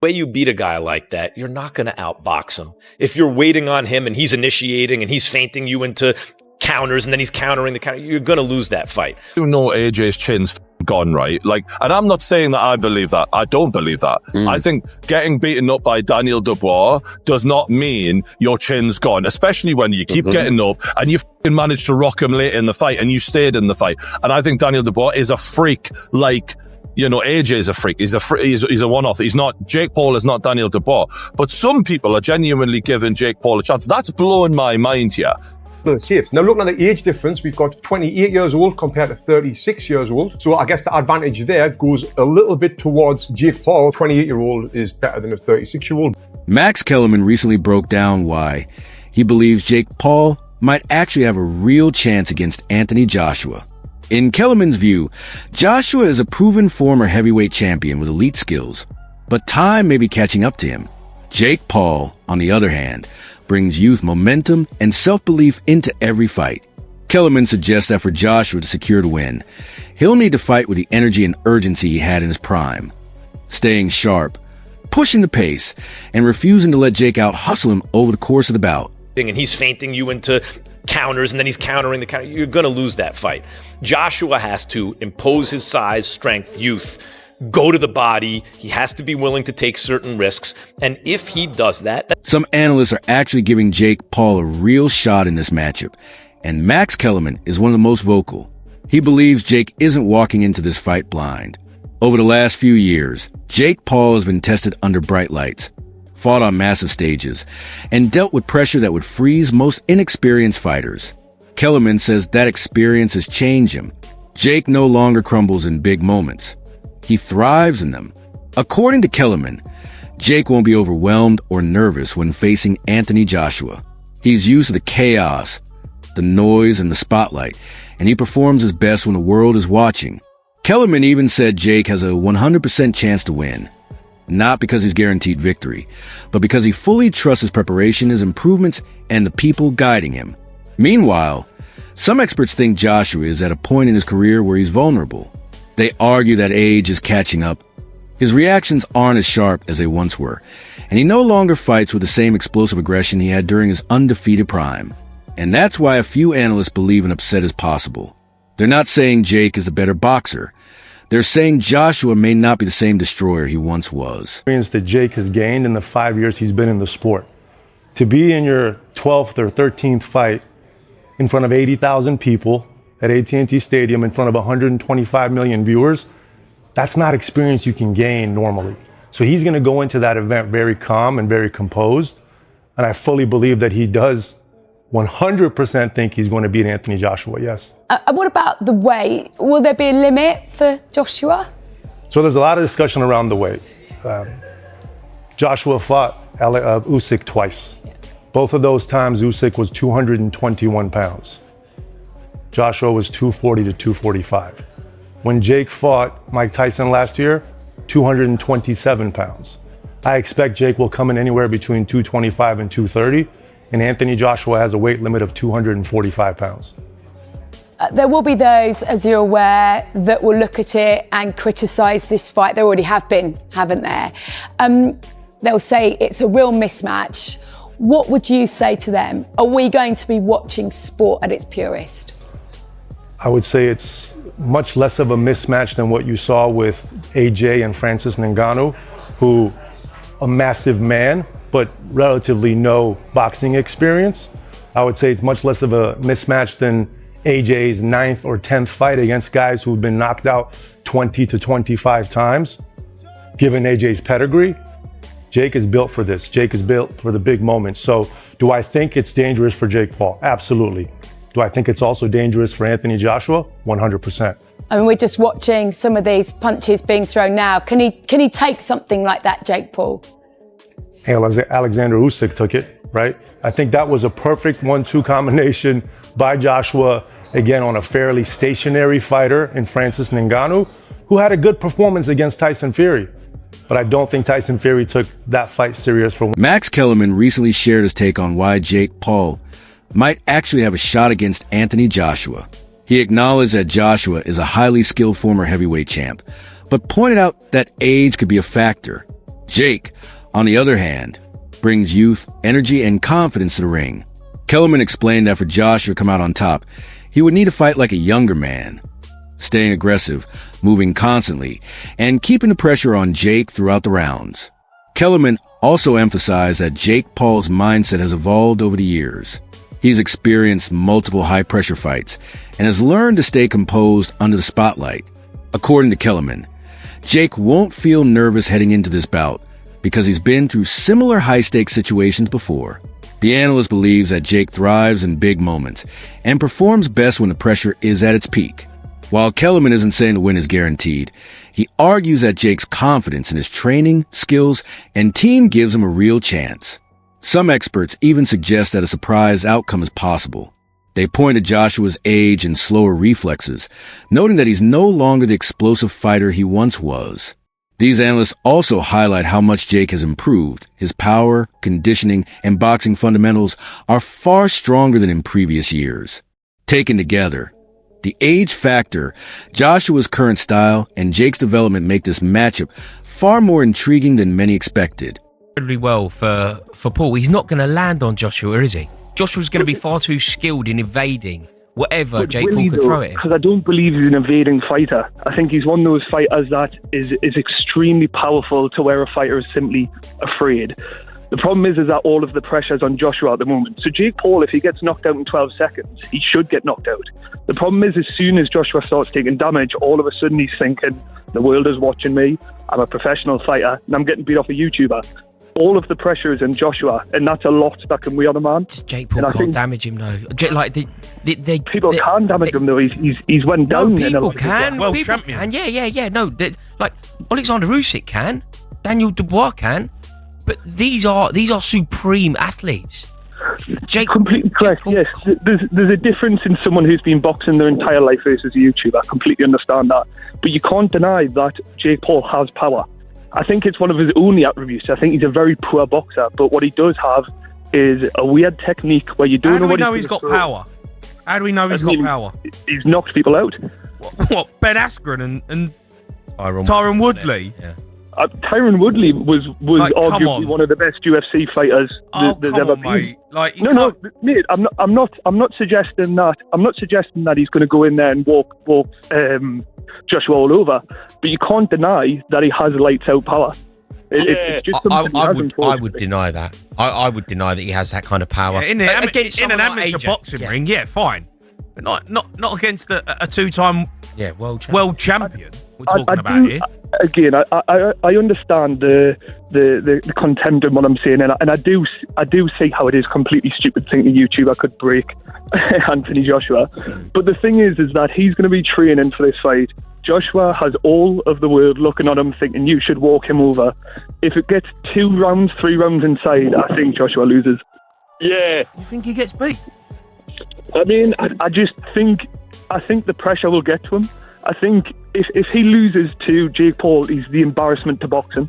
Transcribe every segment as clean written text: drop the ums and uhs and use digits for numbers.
way you beat a guy like that, you're not going to outbox him. If you're waiting on him and he's initiating and he's feinting you into counters and then he's countering the counter, you're going to lose that fight. You know AJ's chin's gone, right? Like, and I'm not saying that I believe that. I don't believe that. I think getting beaten up by Daniel Dubois does not mean your chin's gone, especially when you keep getting up and you managed to rock him late in the fight and you stayed in the fight. And I think Daniel Dubois is a freak like, you know, AJ is a freak. He's a one-off. Jake Paul is not Daniel Dubois. But some people are genuinely giving Jake Paul a chance. That's blowing my mind here. Now looking at the age difference, we've got 28 years old compared to 36 years old. So I guess the advantage there goes a little bit towards Jake Paul. 28-year-old is better than a 36-year-old. Max Kellerman recently broke down why he believes Jake Paul might actually have a real chance against Anthony Joshua. In Kellerman's view, Joshua is a proven former heavyweight champion with elite skills, but time may be catching up to him. Jake Paul, on the other hand, brings youth momentum and self-belief into every fight. Kellerman suggests that for Joshua to secure the win, he'll need to fight with the energy and urgency he had in his prime, staying sharp, pushing the pace, and refusing to let Jake out-hustle him over the course of the bout. And he's feinting you into counters and then he's countering the counter, you're going to lose that fight. Joshua has to impose his size, strength, youth, go to the body. He has to be willing to take certain risks. And if he does that... Some analysts are actually giving Jake Paul a real shot in this matchup. And Max Kellerman is one of the most vocal. He believes Jake isn't walking into this fight blind. Over the last few years, Jake Paul has been tested under bright lights, fought on massive stages, and dealt with pressure that would freeze most inexperienced fighters. Kellerman says that experience has changed him. Jake no longer crumbles in big moments. He thrives in them. According to Kellerman, Jake won't be overwhelmed or nervous when facing Anthony Joshua. He's used to the chaos, the noise, and the spotlight, and he performs his best when the world is watching. Kellerman even said Jake has a 100% chance to win. Not because he's guaranteed victory, but because he fully trusts his preparation, his improvements, and the people guiding him. Meanwhile, some experts think Joshua is at a point in his career where he's vulnerable. They argue that age is catching up. His reactions aren't as sharp as they once were, and he no longer fights with the same explosive aggression he had during his undefeated prime. And that's why a few analysts believe an upset is possible. They're not saying Jake is a better boxer. They're saying Joshua may not be the same destroyer he once was. Experience that Jake has gained in the 5 years he's been in the sport. To be in your 12th or 13th fight in front of 80,000 people at AT&T Stadium in front of 125 million viewers, that's not experience you can gain normally. So he's going to go into that event very calm and very composed. And I fully believe that he does 100% think he's going to beat Anthony Joshua, yes. What about the weight? Will there be a limit for Joshua? So there's a lot of discussion around the weight. Joshua fought Usyk twice. Yeah. Both of those times, Usyk was 221 pounds. Joshua was 240 to 245. When Jake fought Mike Tyson last year, 227 pounds. I expect Jake will come in anywhere between 225 and 230. And Anthony Joshua has a weight limit of 245 pounds. There will be those, as you're aware, that will look at it and criticise this fight. There already have been, haven't there? They'll say it's a real mismatch. What would you say to them? Are we going to be watching sport at its purest? I would say it's much less of a mismatch than what you saw with AJ and Francis Ngannou, who a massive man, but relatively no boxing experience. I would say it's much less of a mismatch than AJ's 9th or 10th fight against guys who've been knocked out 20 to 25 times. Given AJ's pedigree, Jake is built for this. Jake is built for the big moments. So do I think it's dangerous for Jake Paul? Absolutely. Do I think it's also dangerous for Anthony Joshua? 100%. I mean, we're just watching some of these punches being thrown now. Can he take something like that, Jake Paul? Hey, Alexander Usyk took it, right? I think that was a perfect 1-2 combination by Joshua, again, on a fairly stationary fighter in Francis Ngannou, who had a good performance against Tyson Fury. But I don't think Tyson Fury took that fight serious for... Max Kellerman recently shared his take on why Jake Paul might actually have a shot against Anthony Joshua. He acknowledged that Joshua is a highly skilled former heavyweight champ, but pointed out that age could be a factor. Jake, on the other hand, brings youth, energy, and confidence to the ring. Kellerman explained that for Joshua to come out on top, he would need to fight like a younger man, staying aggressive, moving constantly, and keeping the pressure on Jake throughout the rounds. Kellerman also emphasized that Jake Paul's mindset has evolved over the years. He's experienced multiple high-pressure fights and has learned to stay composed under the spotlight. According to Kellerman, Jake won't feel nervous heading into this bout because he's been through similar high-stakes situations before. The analyst believes that Jake thrives in big moments and performs best when the pressure is at its peak. While Kellerman isn't saying the win is guaranteed, he argues that Jake's confidence in his training, skills, and team gives him a real chance. Some experts even suggest that a surprise outcome is possible. They point to Joshua's age and slower reflexes, noting that he's no longer the explosive fighter he once was. These analysts also highlight how much Jake has improved. His power, conditioning, and boxing fundamentals are far stronger than in previous years. Taken together, the age factor, Joshua's current style, and Jake's development make this matchup far more intriguing than many expected. Really well for Paul. He's not going to land on Joshua, is he? Joshua's going to be far too skilled in evading whatever Jake Paul could throw at him. Because I don't believe he's an evading fighter. I think he's one of those fighters that is extremely powerful to where a fighter is simply afraid. The problem is that all of the pressure's on Joshua at the moment. So Jake Paul, if he gets knocked out in 12 seconds, he should get knocked out. The problem is, as soon as Joshua starts taking damage, all of a sudden he's thinking, the world is watching me, I'm a professional fighter, and I'm getting beat off a YouTuber. All of the pressure is in Joshua, and that's a lot that can weigh on a man. Just Jake Paul can't damage him, though. Like people can damage him, though. He's went down. No, people can. World people champion. Can. Yeah. No, like Alexander Usyk can, Daniel Dubois can, but these are supreme athletes. Jake, completely correct. Paul, yes, there's a difference in someone who's been boxing their entire life versus a YouTuber. I completely understand that, but you can't deny that Jake Paul has power. I think it's one of his only attributes. I think he's a very poor boxer, but what he does have is a weird technique where you don't know How do we what know he's got power? How do we know he's got power? He's knocked people out. What Ben Askren and Tyron Woodley? Yeah. Tyron Woodley was Like, arguably one of the best UFC fighters there's ever been. Mate. Like, No, mate. I'm not suggesting that. I'm not suggesting that he's going to go in there and walk Joshua all over. But you can't deny that he has lights out power. It's just something I would deny that. I would deny that he has that kind of power. Yeah, in an amateur boxing ring, yeah, fine, but not against a two-time world champion. We're talking about here. Again, I understand the contempt in what I'm saying, and I do see how it is completely stupid thinking YouTuber could break Anthony Joshua. But the thing is that he's going to be training for this fight. Joshua has all of the world looking at him thinking you should walk him over. If it gets 2 rounds, 3 rounds inside, I think Joshua loses. Yeah. You think he gets beat? I mean, I think the pressure will get to him. I think if he loses to Jake Paul, he's the embarrassment to boxing.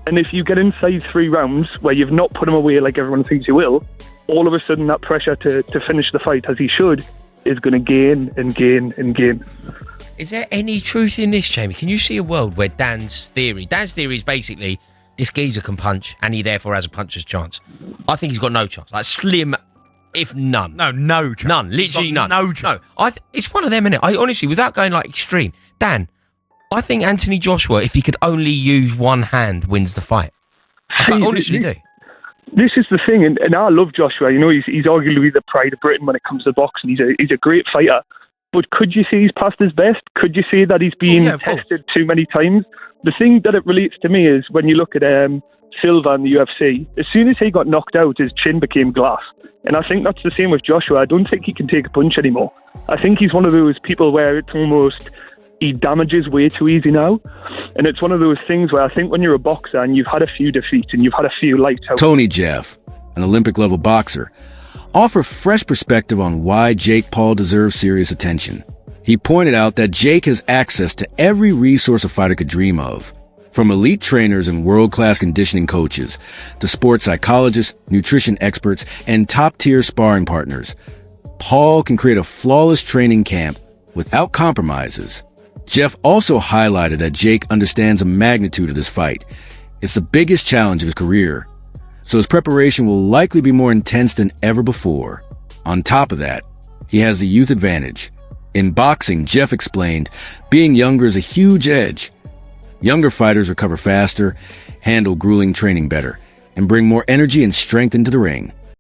And if you get inside 3 rounds where you've not put him away like everyone thinks you will, all of a sudden that pressure to finish the fight as he should is going to gain and gain and gain. Is there any truth in this, Jamie? Can you see a world where Dan's theory is basically this geezer can punch and he therefore has a puncher's chance? I think he's got no chance. Like slim, if none. No chance. None. Literally none. No chance. No, it's one of them, innit? I honestly, without going like extreme, Dan, I think Anthony Joshua, if he could only use one hand, wins the fight. I honestly do. This is the thing, and I love Joshua. You know, he's arguably the pride of Britain when it comes to boxing. He's a great fighter. But could you say he's past his best? Could you say that he's been tested too many times? The thing that it relates to me is when you look at Silva in the UFC, as soon as he got knocked out, his chin became glass. And I think that's the same with Joshua. I don't think he can take a punch anymore. I think he's one of those people where it's almost he damages way too easy now. And it's one of those things where I think when you're a boxer and you've had a few defeats and you've had a few lights out. Tony Jeff, an Olympic-level boxer, offer fresh perspective on why Jake Paul deserves serious attention. He pointed out that Jake has access to every resource a fighter could dream of, from elite trainers and world-class conditioning coaches to sports psychologists, nutrition experts, and top-tier sparring partners. Paul can create a flawless training camp without compromises. Jeff also highlighted that Jake understands the magnitude of this fight. It's the biggest challenge of his career, so his preparation will likely be more intense than ever before. On top of that, he has the youth advantage. In boxing, Jeff explained, being younger is a huge edge. Younger fighters recover faster, handle grueling training better, and bring more energy and strength into the ring.